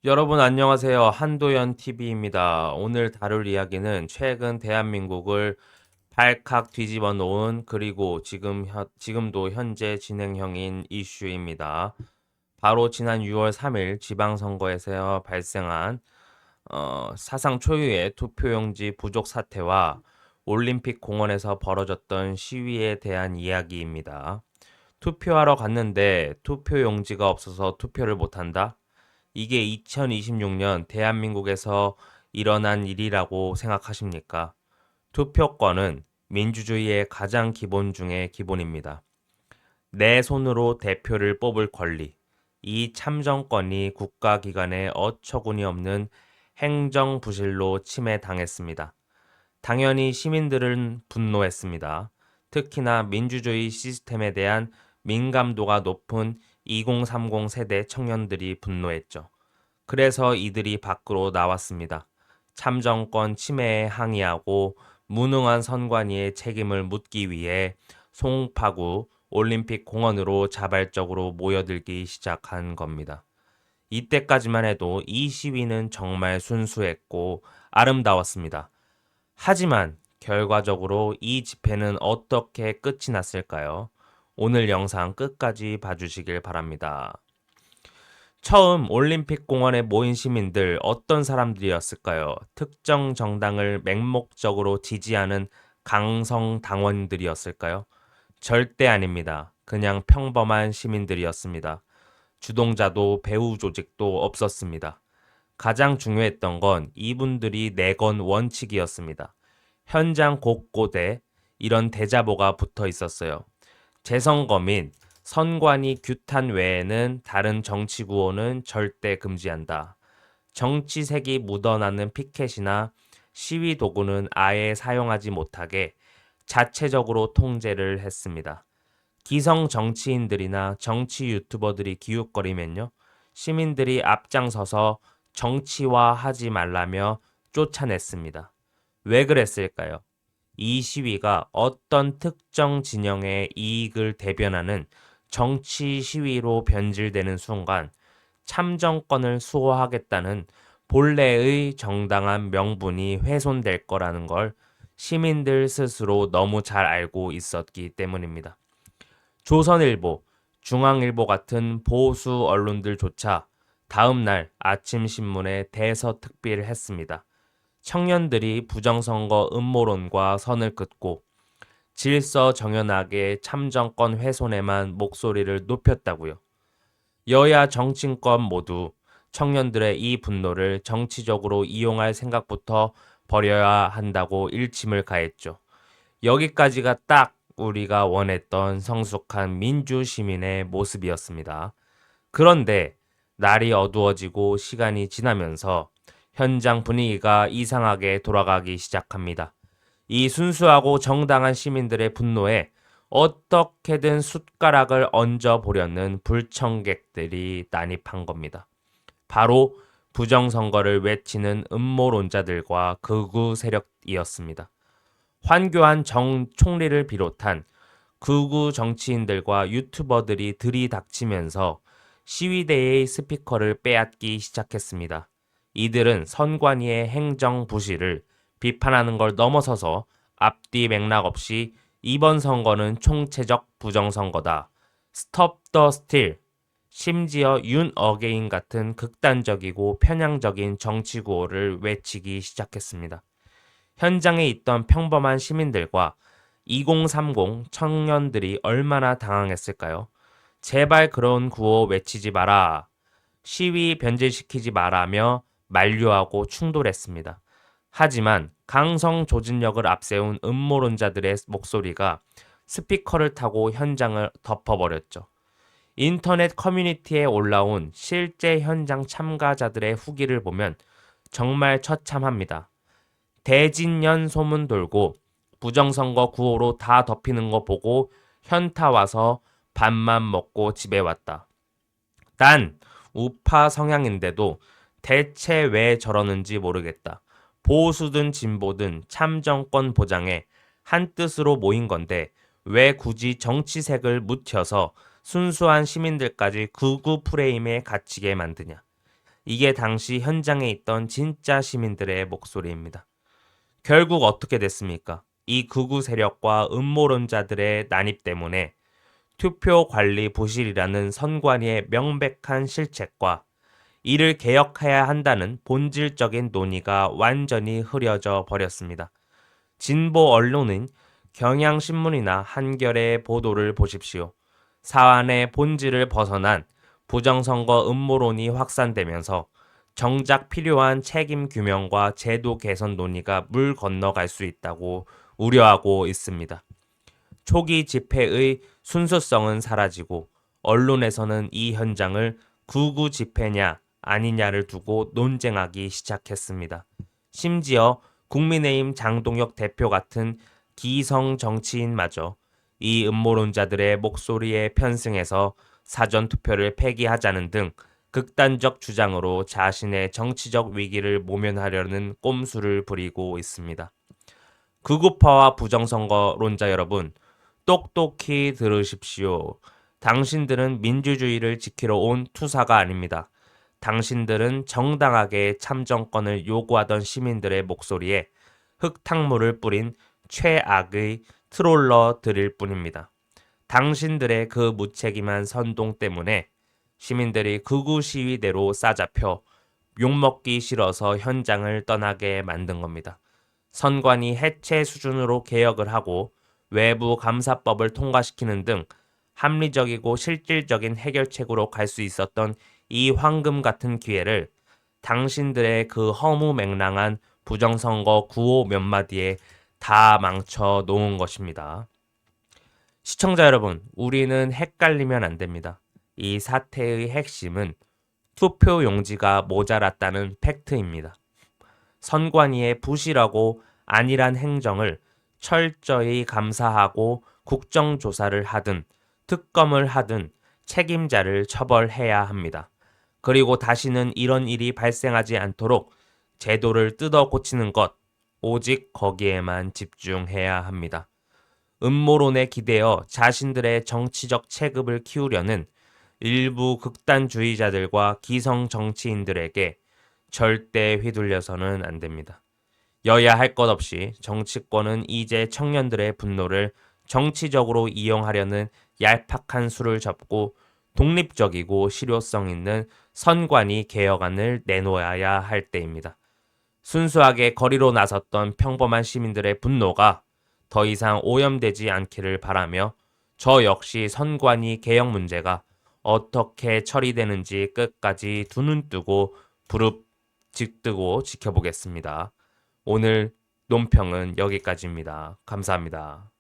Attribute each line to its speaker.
Speaker 1: 여러분 안녕하세요. 한도연 TV입니다. 오늘 다룰 이야기는 최근 대한민국을 발칵 뒤집어 놓은 그리고 지금도 현재 진행형인 이슈입니다. 바로 지난 6월 3일 지방선거에서 발생한 사상 초유의 투표용지 부족 사태와 올림픽 공원에서 벌어졌던 시위에 대한 이야기입니다. 투표하러 갔는데 투표용지가 없어서 투표를 못한다? 이게 2026년 대한민국에서 일어난 일이라고 생각하십니까? 투표권은 민주주의의 가장 기본 중의 기본입니다. 내 손으로 대표를 뽑을 권리. 이 참정권이 국가기관의 어처구니 없는 행정부실로 침해당했습니다. 당연히 시민들은 분노했습니다. 특히나 민주주의 시스템에 대한 민감도가 높은 2030 세대 청년들이 분노했죠. 그래서 이들이 밖으로 나왔습니다. 참정권 침해에 항의하고 무능한 선관위의 책임을 묻기 위해 송파구 올림픽 공원으로 자발적으로 모여들기 시작한 겁니다. 이때까지만 해도 이 시위는 정말 순수했고 아름다웠습니다. 하지만 결과적으로 이 집회는 어떻게 끝이 났을까요? 오늘 영상 끝까지 봐주시길 바랍니다. 처음 올림픽 공원에 모인 시민들 어떤 사람들이었을까요? 특정 정당을 맹목적으로 지지하는 강성 당원들이었을까요? 절대 아닙니다. 그냥 평범한 시민들이었습니다. 주동자도 배후 조직도 없었습니다. 가장 중요했던 건 이분들이 내건 원칙이었습니다. 현장 곳곳에 이런 대자보가 붙어 있었어요. 재선거 및 선관위 규탄 외에는 다른 정치 구호는 절대 금지한다. 정치색이 묻어나는 피켓이나 시위 도구는 아예 사용하지 못하게 자체적으로 통제를 했습니다. 기성 정치인들이나 정치 유튜버들이 기웃거리면요. 시민들이 앞장서서 정치화하지 말라며 쫓아냈습니다. 왜 그랬을까요? 이 시위가 어떤 특정 진영의 이익을 대변하는 정치 시위로 변질되는 순간 참정권을 수호하겠다는 본래의 정당한 명분이 훼손될 거라는 걸 시민들 스스로 너무 잘 알고 있었기 때문입니다. 조선일보, 중앙일보 같은 보수 언론들조차 다음 날 아침 신문에 대서특필을 했습니다. 청년들이 부정선거 음모론과 선을 긋고 질서 정연하게 참정권 훼손에만 목소리를 높였다고요. 여야 정치권 모두 청년들의 이 분노를 정치적으로 이용할 생각부터 버려야 한다고 일침을 가했죠. 여기까지가 딱 우리가 원했던 성숙한 민주시민의 모습이었습니다. 그런데 날이 어두워지고 시간이 지나면서 현장 분위기가 이상하게 돌아가기 시작합니다. 이 순수하고 정당한 시민들의 분노에 어떻게든 숟가락을 얹어 보려는 불청객들이 난입한 겁니다. 바로 부정선거를 외치는 음모론자들과 극우 세력이었습니다. 황교안 정 총리를 비롯한 극우 정치인들과 유튜버들이 들이닥치면서 시위대의 스피커를 빼앗기 시작했습니다. 이들은 선관위의 행정 부실을 비판하는 걸 넘어서서 앞뒤 맥락 없이 이번 선거는 총체적 부정선거다. 스톱 더 스틸. 심지어 윤 어게인 같은 극단적이고 편향적인 정치 구호를 외치기 시작했습니다. 현장에 있던 평범한 시민들과 2030 청년들이 얼마나 당황했을까요? 제발 그런 구호 외치지 마라. 시위 변질시키지 마라며 만류하고 충돌했습니다. 하지만 강성 조직력을 앞세운 음모론자들의 목소리가 스피커를 타고 현장을 덮어버렸죠. 인터넷 커뮤니티에 올라온 실제 현장 참가자들의 후기를 보면 정말 처참합니다. 대진년 소문 돌고 부정선거 구호로 다 덮이는 거 보고 현타 와서 밥만 먹고 집에 왔다. 난 우파 성향인데도 대체 왜 저러는지 모르겠다. 보수든 진보든 참정권 보장에 한뜻으로 모인 건데 왜 굳이 정치색을 묻혀서 순수한 시민들까지 극우 프레임에 갇히게 만드냐. 이게 당시 현장에 있던 진짜 시민들의 목소리입니다. 결국 어떻게 됐습니까? 이 극우 세력과 음모론자들의 난입 때문에 투표 관리 부실이라는 선관위의 명백한 실책과 이를 개혁해야 한다는 본질적인 논의가 완전히 흐려져 버렸습니다. 진보 언론인 경향신문이나 한겨레의 보도를 보십시오. 사안의 본질을 벗어난 부정선거 음모론이 확산되면서 정작 필요한 책임 규명과 제도 개선 논의가 물 건너갈 수 있다고 우려하고 있습니다. 초기 집회의 순수성은 사라지고 언론에서는 이 현장을 극우 집회냐 아니냐를 두고 논쟁하기 시작했습니다. 심지어 국민의힘 장동혁 대표 같은 기성 정치인마저 이 음모론자들의 목소리에 편승해서 사전투표를 폐기하자는 등 극단적 주장으로 자신의 정치적 위기를 모면하려는 꼼수를 부리고 있습니다. 극우파와 부정선거론자 여러분, 똑똑히 들으십시오. 당신들은 민주주의를 지키러 온 투사가 아닙니다. 당신들은 정당하게 참정권을 요구하던 시민들의 목소리에 흙탕물을 뿌린 최악의 트롤러들일 뿐입니다. 당신들의 그 무책임한 선동 때문에 시민들이 극우 시위대로 싸잡혀 욕먹기 싫어서 현장을 떠나게 만든 겁니다. 선관위 해체 수준으로 개혁을 하고 외부 감사법을 통과시키는 등 합리적이고 실질적인 해결책으로 갈 수 있었던 이 황금 같은 기회를 당신들의 그 허무맹랑한 부정선거 구호 몇 마디에 다 망쳐 놓은 것입니다. 시청자 여러분, 우리는 헷갈리면 안 됩니다. 이 사태의 핵심은 투표 용지가 모자랐다는 팩트입니다. 선관위의 부실하고 안일한 행정을 철저히 감사하고 국정조사를 하든 특검을 하든 책임자를 처벌해야 합니다. 그리고 다시는 이런 일이 발생하지 않도록 제도를 뜯어 고치는 것, 오직 거기에만 집중해야 합니다. 음모론에 기대어 자신들의 정치적 체급을 키우려는 일부 극단주의자들과 기성 정치인들에게 절대 휘둘려서는 안 됩니다. 여야 할 것 없이 정치권은 이제 청년들의 분노를 정치적으로 이용하려는 얄팍한 수를 접고 독립적이고 실효성 있는 선관위 개혁안을 내놓아야 할 때입니다. 순수하게 거리로 나섰던 평범한 시민들의 분노가 더 이상 오염되지 않기를 바라며 저 역시 선관위 개혁 문제가 어떻게 처리되는지 끝까지 두 눈 뜨고 부릅뜨고 지켜보겠습니다. 오늘 논평은 여기까지입니다. 감사합니다.